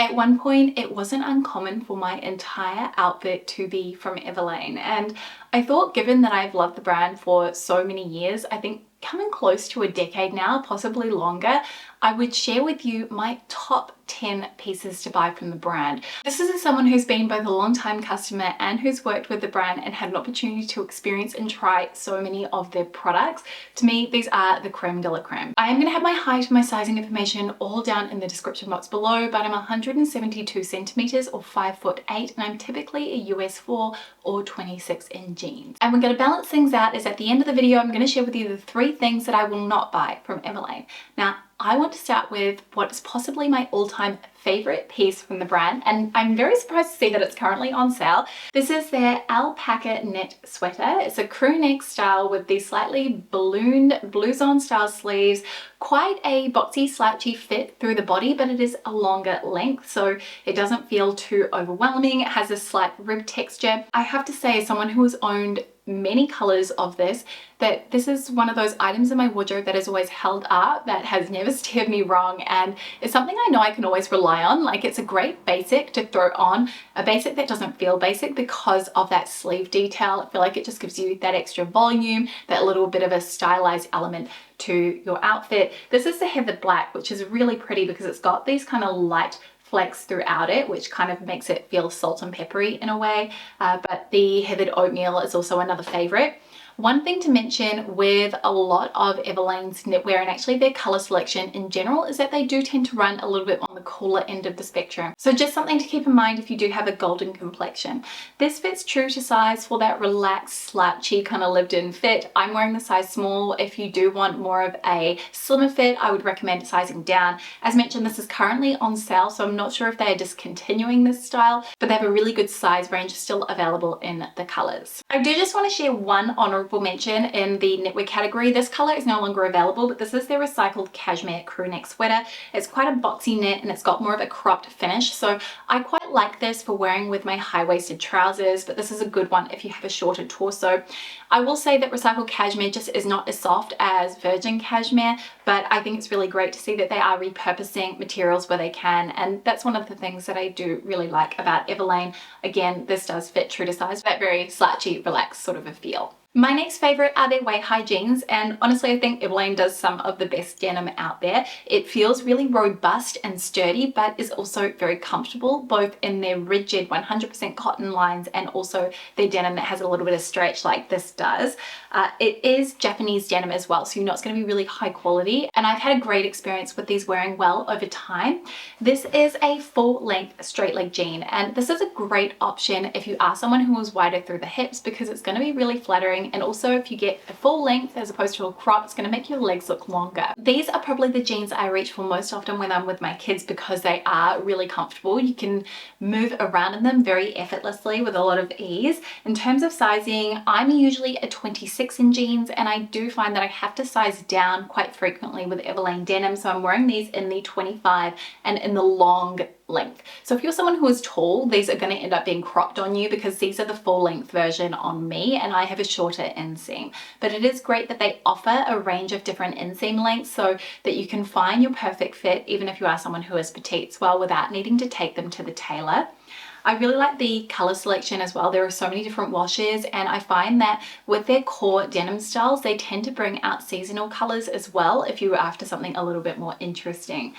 At one point, it wasn't uncommon for my entire outfit to be from Everlane, and I thought, given that I've loved the brand for so many years, I think coming close to a decade now, possibly longer, I would share with you my top 10 pieces to buy from the brand. This is as someone who's been both a long-time customer and who's worked with the brand and had an opportunity to experience and try so many of their products. To me, these are the creme de la creme. I am going to have my height and my sizing information all down in the description box below, but I'm 172 centimeters or 5'8", and I'm typically a US 4 or 26 in jeans. And we're going to balance things out as at the end of the video, I'm going to share with you the 3 things that I will not buy from Everlane. Now, I want to start with what is possibly my all-time favorite piece from the brand, and I'm very surprised to see that it's currently on sale. This is their alpaca knit sweater. It's a crew neck style with these slightly ballooned blouson style sleeves, quite a boxy slouchy fit through the body, but it is a longer length, so it doesn't feel too overwhelming. It has a slight rib texture. I have to say, as someone who has owned many colors of this, that this is one of those items in my wardrobe that has always held up, that has never steered me wrong, and it's something I know I can always rely on. Like, it's a great basic to throw on, a basic that doesn't feel basic because of that sleeve detail. I feel like it just gives you that extra volume, that little bit of a stylized element to your outfit. This is the heathered black, which is really pretty because it's got these kind of light flecks throughout it, which kind of makes it feel salt and peppery in a way, but the heathered oatmeal is also another favorite. One thing to mention with a lot of Everlane's knitwear, and actually their color selection in general, is that they do tend to run a little bit on the cooler end of the spectrum. So just something to keep in mind if you do have a golden complexion. This fits true to size for that relaxed, slouchy kind of lived-in fit. I'm wearing the size small. If you do want more of a slimmer fit, I would recommend sizing down. As mentioned, this is currently on sale, so I'm not sure if they are discontinuing this style, but they have a really good size range still available in the colors. I do just want to share one honorable mention in the knitwear category. This color is no longer available, but this is their recycled cashmere crew neck sweater. It's quite a boxy knit and it's got more of a cropped finish, so I quite like this for wearing with my high-waisted trousers, but this is a good one if you have a shorter torso. I will say that recycled cashmere just is not as soft as virgin cashmere, but I think it's really great to see that they are repurposing materials where they can, and that's one of the things that I do really like about Everlane. Again, this does fit true to size, that very slouchy, relaxed sort of a feel. My next favorite are their way-high jeans, and honestly I think Everlane does some of the best denim out there. It feels really robust and sturdy, but is also very comfortable, both in their rigid 100% cotton lines and also their denim that has a little bit of stretch like this does. It is Japanese denim as well, so you know it's going to be really high quality, and I've had a great experience with these wearing well over time. This is a full-length straight leg jean, and this is a great option if you are someone who is wider through the hips, because it's going to be really flattering. And also, if you get a full length as opposed to a crop, it's going to make your legs look longer. These are probably the jeans I reach for most often when I'm with my kids because they are really comfortable. You can move around in them very effortlessly with a lot of ease. In terms of sizing, I'm usually a 26 in jeans, and I do find that I have to size down quite frequently with Everlane denim, so I'm wearing these in the 25 and in the long length. So if you're someone who is tall, these are going to end up being cropped on you because these are the full length version on me, and I have a shorter inseam. But it is great that they offer a range of different inseam lengths so that you can find your perfect fit even if you are someone who is petite as well, without needing to take them to the tailor. I really like the color selection as well. There are so many different washes, and I find that with their core denim styles, they tend to bring out seasonal colors as well if you're after something a little bit more interesting.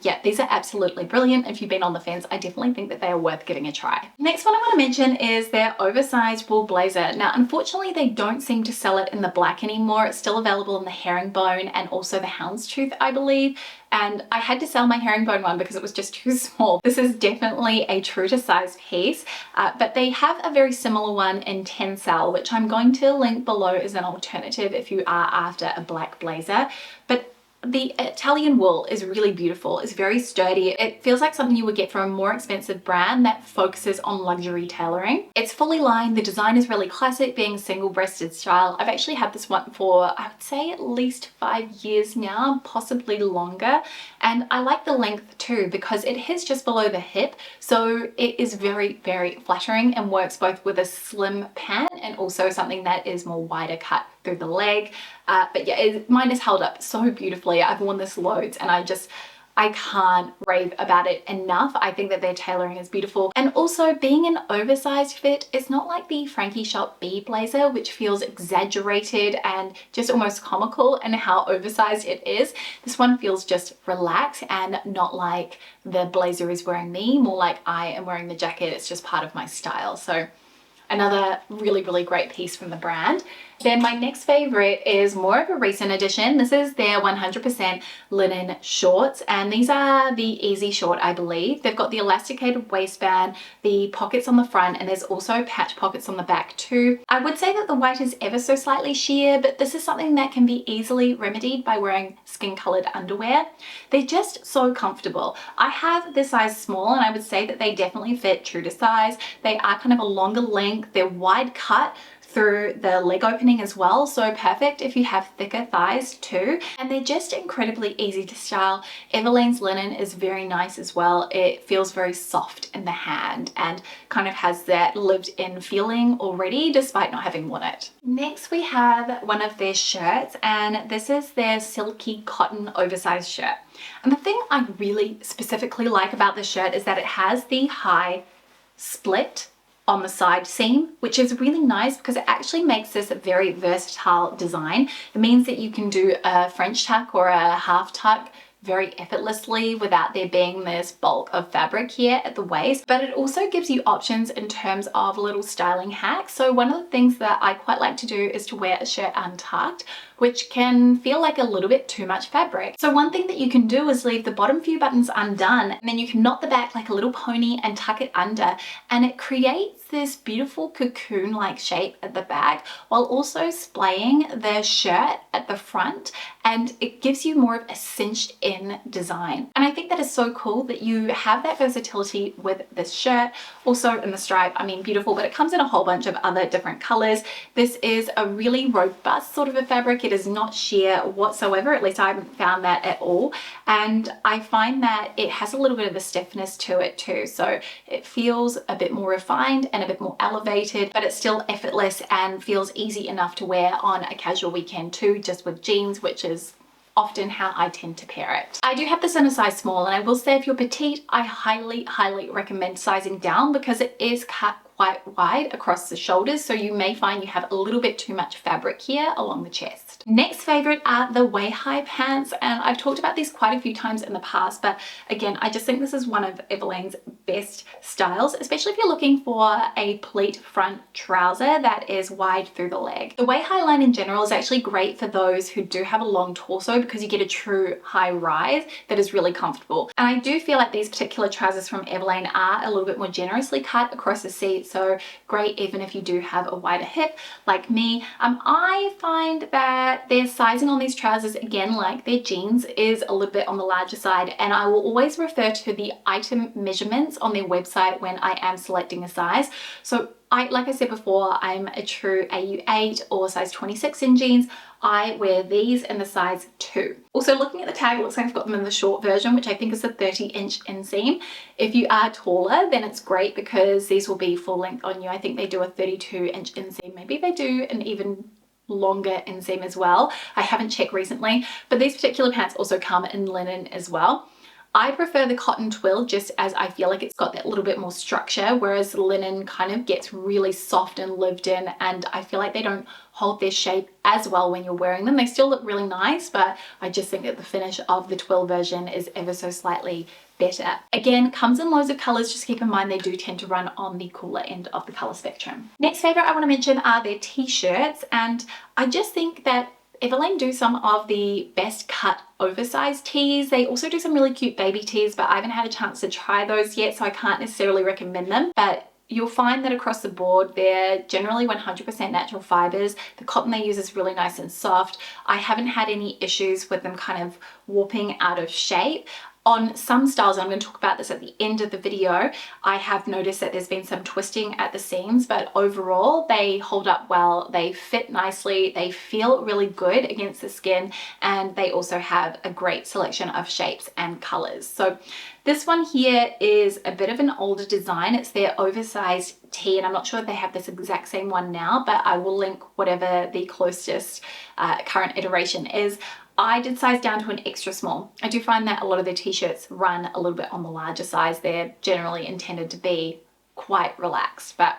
Yeah, these are absolutely brilliant. If you've been on the fence, I definitely think that they are worth giving a try. Next one I want to mention is their oversized wool blazer. Now, unfortunately, they don't seem to sell it in the black anymore. It's still available in the herringbone and also the houndstooth, I believe. And I had to sell my herringbone one because it was just too small. This is definitely a true to size piece, but they have a very similar one in tencel, which I'm going to link below as an alternative if you are after a black blazer. But the Italian wool is really beautiful. It's very sturdy. It feels like something you would get from a more expensive brand that focuses on luxury tailoring. It's fully lined. The design is really classic, being single-breasted style. I've actually had this one for, I would say, at least 5 years now, possibly longer. And I like the length too because it is just below the hip. So it is very, very flattering and works both with a slim pant and also something that is more wider cut through the leg. But yeah, mine is held up so beautifully. I've worn this loads and I I can't rave about it enough. I think that their tailoring is beautiful. And also being an oversized fit, it's not like the Frankie Shop B blazer, which feels exaggerated and just almost comical in how oversized it is. This one feels just relaxed and not like the blazer is wearing me, more like I am wearing the jacket. It's just part of my style. So another really, really great piece from the brand. Then my next favorite is more of a recent addition. This is their 100% linen shorts, and these are the easy short, I believe. They've got the elasticated waistband, the pockets on the front, and there's also patch pockets on the back too. I would say that the white is ever so slightly sheer, but this is something that can be easily remedied by wearing skin colored underwear. They're just so comfortable. I have this size small, and I would say that they definitely fit true to size. They are kind of a longer length. They're wide cut through the leg opening as well, so perfect if you have thicker thighs too. And they're just incredibly easy to style. Everlane's linen is very nice as well. It feels very soft in the hand and kind of has that lived in feeling already despite not having worn it. Next we have one of their shirts, and this is their silky cotton oversized shirt. And the thing I really specifically like about this shirt is that it has the high split on the side seam, which is really nice because it actually makes this a very versatile design. It means that you can do a French tuck or a half tuck very effortlessly without there being this bulk of fabric here at the waist, but it also gives you options in terms of little styling hacks. So one of the things that I quite like to do is to wear a shirt untucked, which can feel like a little bit too much fabric. So one thing that you can do is leave the bottom few buttons undone, and then you can knot the back like a little pony and tuck it under, and it creates this beautiful cocoon-like shape at the back while also splaying the shirt at the front, and it gives you more of a cinched in design. And I think that is so cool that you have that versatility with this shirt. Also in the stripe, I mean, beautiful, but it comes in a whole bunch of other different colors. This is a really robust sort of a fabric. It is not sheer whatsoever, at least I haven't found that at all. And I find that it has a little bit of a stiffness to it too. So it feels a bit more refined and a bit more elevated, but it's still effortless and feels easy enough to wear on a casual weekend too, just with jeans, which is often how I tend to pair it. I do have this in a size small, and I will say if you're petite, I highly recommend sizing down because it is cut quite wide across the shoulders, so you may find you have a little bit too much fabric here along the chest. Next favorite are the way-high pants, and I've talked about these quite a few times in the past, but again, I just think this is one of Everlane's best styles, especially if you're looking for a pleat front trouser that is wide through the leg. The way-high line in general is actually great for those who do have a long torso because you get a true high rise that is really comfortable. And I do feel like these particular trousers from Everlane are a little bit more generously cut across the seat, so great even if you do have a wider hip like me. I find that their sizing on these trousers, again like their jeans, is a little bit on the larger side, and I will always refer to the item measurements on their website when I am selecting a size. So like I said before, I'm a true AU8 or size 26 in jeans. I wear these in the size 2. Also looking at the tag, it looks like I've got them in the short version, which I think is a 30-inch inseam. If you are taller, then it's great because these will be full length on you. I think they do a 32-inch inseam. Maybe they do an even longer inseam as well. I haven't checked recently, but these particular pants also come in linen as well. I prefer the cotton twill just as I feel like it's got that little bit more structure, whereas the linen kind of gets really soft and lived in, and I feel like they don't hold their shape as well when you're wearing them. They still look really nice, but I just think that the finish of the twill version is ever so slightly better. Again, comes in loads of colors. Just keep in mind they do tend to run on the cooler end of the color spectrum. Next favorite I want to mention are their t-shirts, and I just think that Everlane do some of the best cut oversized tees. They also do some really cute baby tees, but I haven't had a chance to try those yet, so I can't necessarily recommend them. But you'll find that across the board, they're generally 100% natural fibers. The cotton they use is really nice and soft. I haven't had any issues with them kind of warping out of shape. On some styles, and I'm going to talk about this at the end of the video, I have noticed that there's been some twisting at the seams, but overall they hold up well, they fit nicely, they feel really good against the skin, and they also have a great selection of shapes and colors. So this one here is a bit of an older design. It's their oversized tee, and I'm not sure if they have this exact same one now, but I will link whatever the closest current iteration is. I did size down to an extra small. I do find that a lot of the t-shirts run a little bit on the larger size. They're generally intended to be quite relaxed, but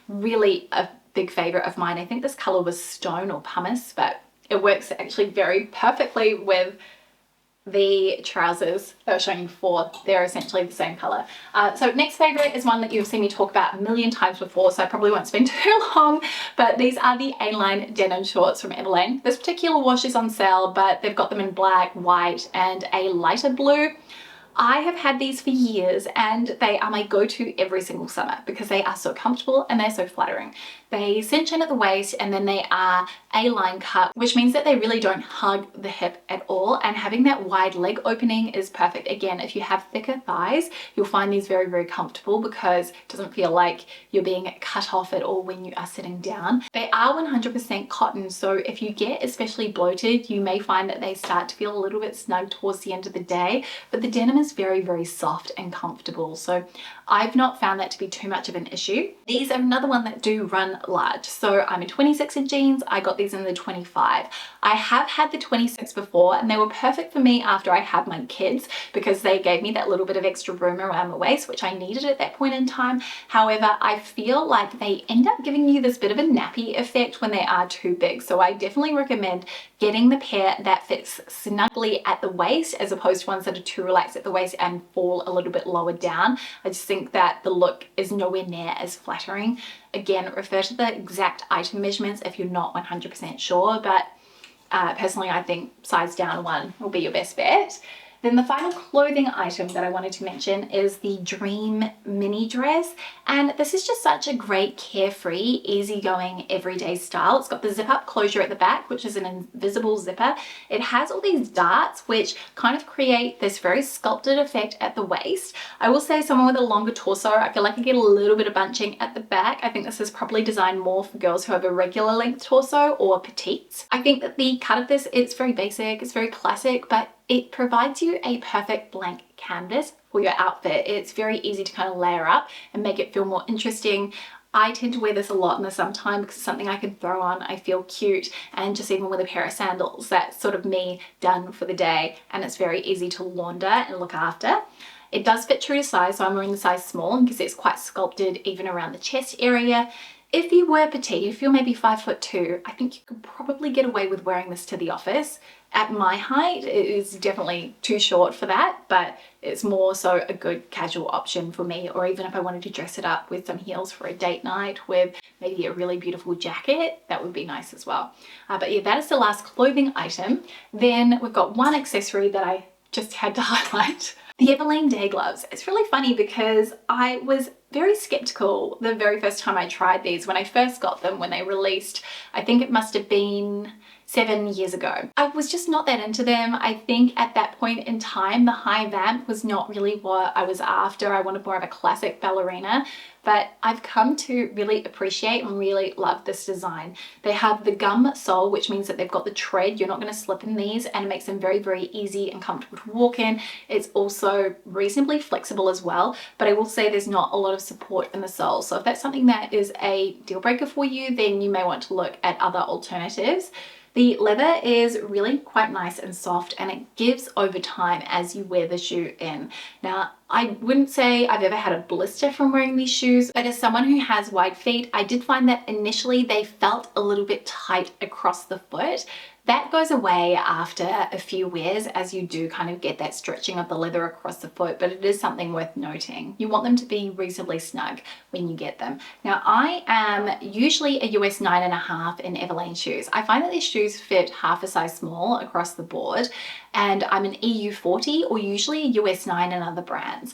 really a big favorite of mine. I think this color was stone or pumice, but it works actually very perfectly with the trousers that I was showing you before. They're essentially the same color. So next favorite is one that you've seen me talk about a million times before, so I probably won't spend too long, but these are the A-line denim shorts from Everlane. This particular wash is on sale, but they've got them in black, white, and a lighter blue. I have had these for years and they are my go-to every single summer because they are so comfortable and they're so flattering. They cinch in at the waist and then they are A-line cut, which means that they really don't hug the hip at all, and having that wide leg opening is perfect. Again, if you have thicker thighs, you'll find these very, very comfortable because it doesn't feel like you're being cut off at all when you are sitting down. They are 100% cotton, so if you get especially bloated, you may find that they start to feel a little bit snug towards the end of the day, but the denim is very, very soft and comfortable, so I've not found that to be too much of an issue. These are another one that do run large, so I'm in 26 in jeans. I got these in the 25. I have had the 26 before and they were perfect for me after I had my kids because they gave me that little bit of extra room around the waist, which I needed at that point in time. However, I feel like they end up giving you this bit of a nappy effect when they are too big, so I definitely recommend getting the pair that fits snugly at the waist as opposed to ones that are too relaxed at the waist and fall a little bit lower down. I just think that the look is nowhere near as flattering. Again, refer to the exact item measurements if you're not 100% sure, but personally I think size down one will be your best bet. Then the final clothing item that I wanted to mention is the Dream mini dress, and this is just such a great carefree, easygoing, everyday style. It's got the zip up closure at the back, which is an invisible zipper. It has all these darts which kind of create this very sculpted effect at the waist. I will say someone with a longer torso, I feel like I get a little bit of bunching at the back. I think this is probably designed more for girls who have a regular length torso or petites. I think that the cut of this, it's very basic, it's very classic, but it provides you a perfect blank canvas for your outfit. It's very easy to kind of layer up and make it feel more interesting. I tend to wear this a lot in the summertime because it's something I can throw on. I feel cute, and just even with a pair of sandals, that's sort of me done for the day, and it's very easy to launder and look after. It does fit true to size, so I'm wearing the size small because it's quite sculpted even around the chest area. If you were petite, if you're maybe 5'2", I think you could probably get away with wearing this to the office. At my height, it is definitely too short for that, but it's more so a good casual option for me, or even if I wanted to dress it up with some heels for a date night with maybe a really beautiful jacket, that would be nice as well. But yeah, that is the last clothing item. Then we've got one accessory that I just had to highlight. The Everlane day gloves. It's really funny because I was very skeptical the very first time I tried these. When I first got them, when they released, I think it must have been 7 years ago. I was just not that into them. I think at that point in time, the high vamp was not really what I was after. I wanted more of a classic ballerina, but I've come to really appreciate and really love this design. They have the gum sole, which means that they've got the tread. You're not going to slip in these, and it makes them very, very easy and comfortable to walk in. It's also reasonably flexible as well, but I will say there's not a lot of support in the sole. So if that's something that is a deal breaker for you, then you may want to look at other alternatives. The leather is really quite nice and soft, and it gives over time as you wear the shoe in. Now, I wouldn't say I've ever had a blister from wearing these shoes, but as someone who has wide feet, I did find that initially they felt a little bit tight across the foot. That goes away after a few wears as you do kind of get that stretching of the leather across the foot, but it is something worth noting. You want them to be reasonably snug when you get them. Now, I am usually a US 9.5 in Everlane shoes. I find that these shoes fit half a size small across the board, and I'm an EU 40 or usually a US 9 in other brands.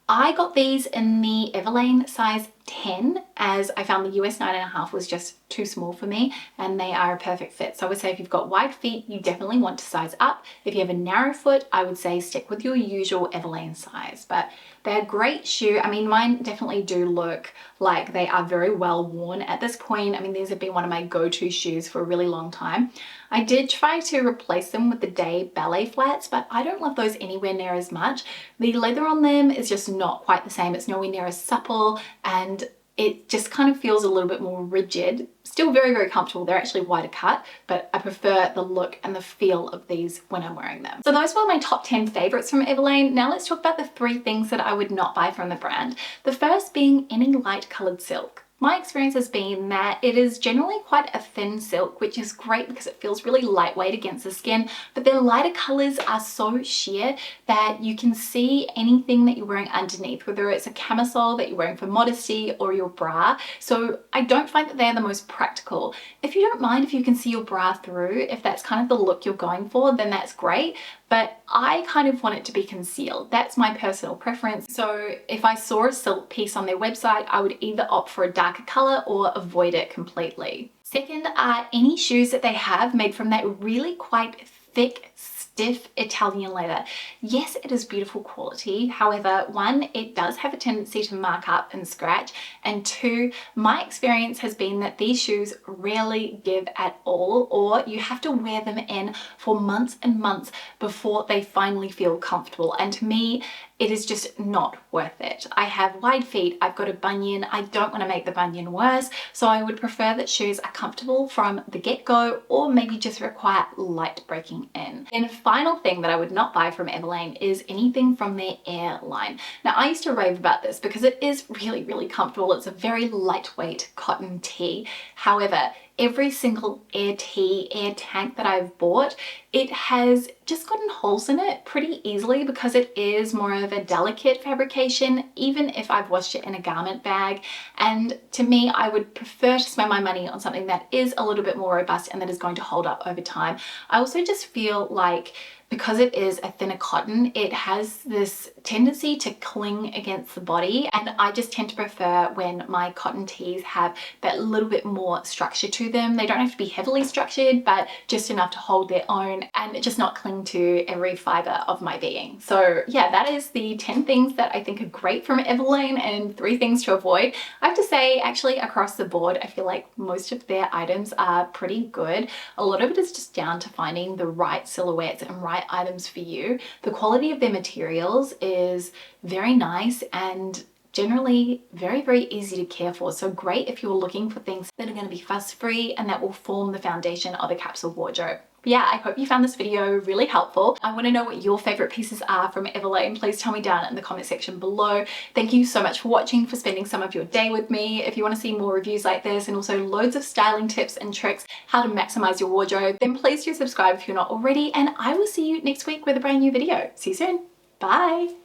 I got these in the Everlane size 10 as I found the US 9.5 was just too small for me, and they are a perfect fit. So I would say if you've got wide feet, you definitely want to size up. If you have a narrow foot, I would say stick with your usual Everlane size, but they're a great shoe. I mean, mine definitely do look like they are very well worn at this point. I mean, these have been one of my go-to shoes for a really long time. I did try to replace them with the Day ballet flats, but I don't love those anywhere near as much. The leather on them is just not quite the same. It's nowhere near as supple, and it just kind of feels a little bit more rigid. Still very, very comfortable. They're actually wider cut, but I prefer the look and the feel of these when I'm wearing them. So those were my top 10 favorites from Everlane. Now let's talk about the 3 things that I would not buy from the brand. The first being any light colored silk. My experience has been that it is generally quite a thin silk, which is great because it feels really lightweight against the skin, but their lighter colors are so sheer that you can see anything that you're wearing underneath, whether it's a camisole that you're wearing for modesty or your bra. So I don't find that they're the most practical. If you don't mind if you can see your bra through, if that's kind of the look you're going for, then that's great. But I kind of want it to be concealed. That's my personal preference. So if I saw a silk piece on their website, I would either opt for a darker color or avoid it completely. Second are any shoes that they have made from that really quite thick, stiff Italian leather. Yes, it is beautiful quality. However, 1, it does have a tendency to mark up and scratch. And 2, my experience has been that these shoes rarely give at all, or you have to wear them in for months and months before they finally feel comfortable. And to me, it is just not worth it. I have wide feet, I've got a bunion, I don't want to make the bunion worse, so I would prefer that shoes are comfortable from the get-go or maybe just require light breaking in. And final thing that I would not buy from Everlane is anything from their Air line. Now I used to rave about this because it is really, really comfortable. It's a very lightweight cotton tee. However, every single Air tee, Air tank that I've bought, it has just gotten holes in it pretty easily because it is more of a delicate fabrication, even if I've washed it in a garment bag. And to me, I would prefer to spend my money on something that is a little bit more robust and that is going to hold up over time. I also just feel like because it is a thinner cotton, it has this tendency to cling against the body, and I just tend to prefer when my cotton tees have that little bit more structure to them. They don't have to be heavily structured, but just enough to hold their own and just not cling to every fiber of my being. So yeah, that is the 10 things that I think are great from Everlane and 3 things to avoid. I have to say, actually across the board, I feel like most of their items are pretty good. A lot of it is just down to finding the right silhouettes and right items for you. The quality of their materials is very nice and generally very, very easy to care for. So great if you're looking for things that are going to be fuss free and that will form the foundation of a capsule wardrobe. But yeah, I hope you found this video really helpful. I want to know what your favorite pieces are from Everlane. Please tell me down in the comment section below. Thank you so much for watching, for spending some of your day with me. If you want to see more reviews like this and also loads of styling tips and tricks, how to maximize your wardrobe, then please do subscribe if you're not already, and I will see you next week with a brand new video. See you soon. Bye.